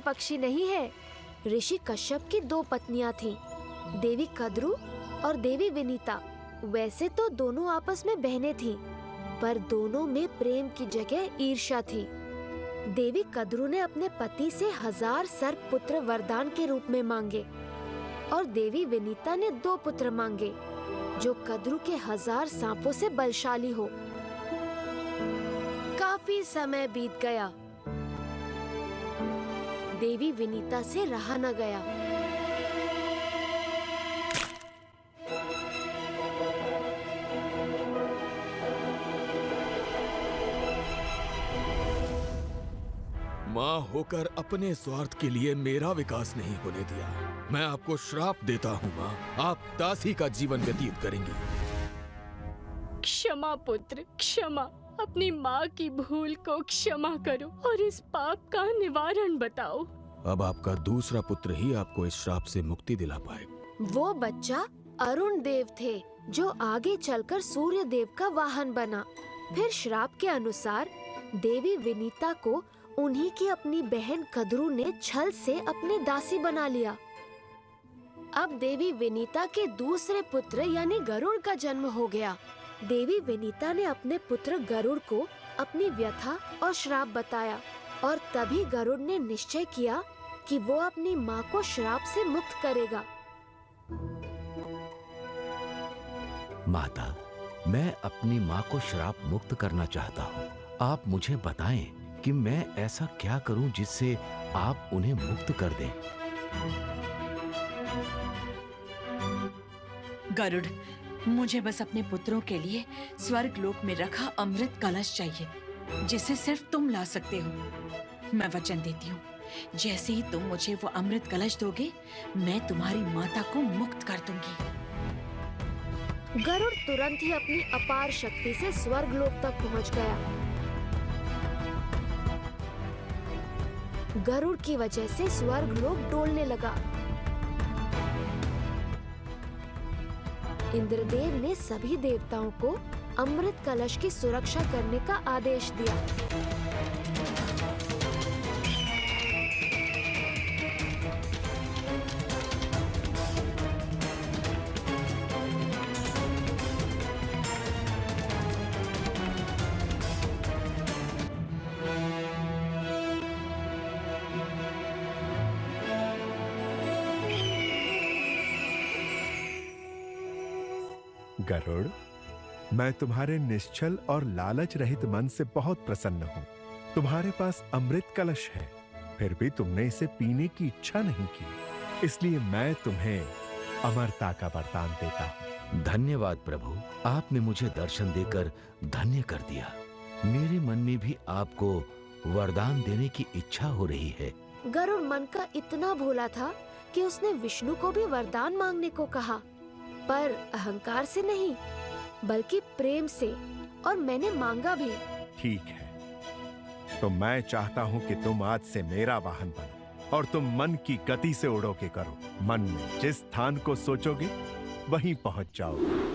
पक्षी नहीं है। ऋषि कश्यप की 2 पत्नियां थीं, देवी कद्रू और देवी विनीता। वैसे तो दोनों आपस में बहनें थीं, पर दोनों में प्रेम की जगह ईर्ष्या थी। देवी कद्रू ने अपने पति से 1000 सर्प पुत्र वरदान के रूप में मांगे और देवी विनीता ने 2 पुत्र मांगे, जो कद्रू के 1000 सांपों से बलशाली हो। काफी समय बीत गया। देवी विनीता से रहा न गया। माँ होकर अपने स्वार्थ के लिए मेरा विकास नहीं होने दिया। मैं आपको श्राप देता हूँ माँ, आप दासी का जीवन व्यतीत करेंगी। क्षमा पुत्र, क्षमा। अपनी माँ की भूल को क्षमा करो और इस पाप का निवारण बताओ। अब आपका दूसरा पुत्र ही आपको इस श्राप से मुक्ति दिला पाएगा। वो बच्चा अरुण देव थे, जो आगे चलकर सूर्य देव का वाहन बना। फिर श्राप के अनुसार देवी विनीता को उन्हीं की अपनी बहन कद्रू ने छल से अपनी दासी बना लिया। अब देवी विनीता के दूसरे पुत्र यानी गरुड़ का जन्म हो गया। देवी विनीता ने अपने पुत्र गरुड़ को अपनी व्यथा और श्राप बताया और तभी गरुड़ ने निश्चय किया कि वो अपनी माँ को श्राप से मुक्त करेगा। माता, मैं अपनी माँ को श्राप मुक्त करना चाहता हूँ। आप मुझे बताएं कि मैं ऐसा क्या करूं जिससे आप उन्हें मुक्त कर दें। गरुड़, मुझे बस अपने पुत्रों के लिए स्वर्ग लोक में रखा अमृत कलश चाहिए, जिसे सिर्फ तुम ला सकते हो। मैं वचन देती हूँ, जैसे ही तुम मुझे वो अमृत कलश दोगे, मैं तुम्हारी माता को मुक्त कर दूंगी। गरुड़ तुरंत ही अपनी अपार शक्ति से स्वर्ग लोक तक पहुँच गया। गरुड़ की वजह से स्वर्ग लोक डोलने लगा। इंद्रदेव ने सभी देवताओं को अमृत कलश की सुरक्षा करने का आदेश दिया। गरुड़, मैं तुम्हारे निश्चल और लालच रहित मन से बहुत प्रसन्न हूँ। तुम्हारे पास अमृत कलश है, फिर भी तुमने इसे पीने की इच्छा नहीं की, इसलिए मैं तुम्हें अमरता का वरदान देता हूँ। धन्यवाद प्रभु, आपने मुझे दर्शन देकर धन्य कर दिया। मेरे मन में भी आपको वरदान देने की इच्छा हो रही है। गरुड़ मन का इतना भोला था कि उसने विष्णु को भी वरदान मांगने को कहा, पर अहंकार से नहीं बल्कि प्रेम से, और मैंने मांगा भी। ठीक है, तो मैं चाहता हूँ कि तुम आज से मेरा वाहन बनो और तुम मन की गति से उड़ोगे करो। मन में जिस स्थान को सोचोगे वहीं पहुंच जाओगे।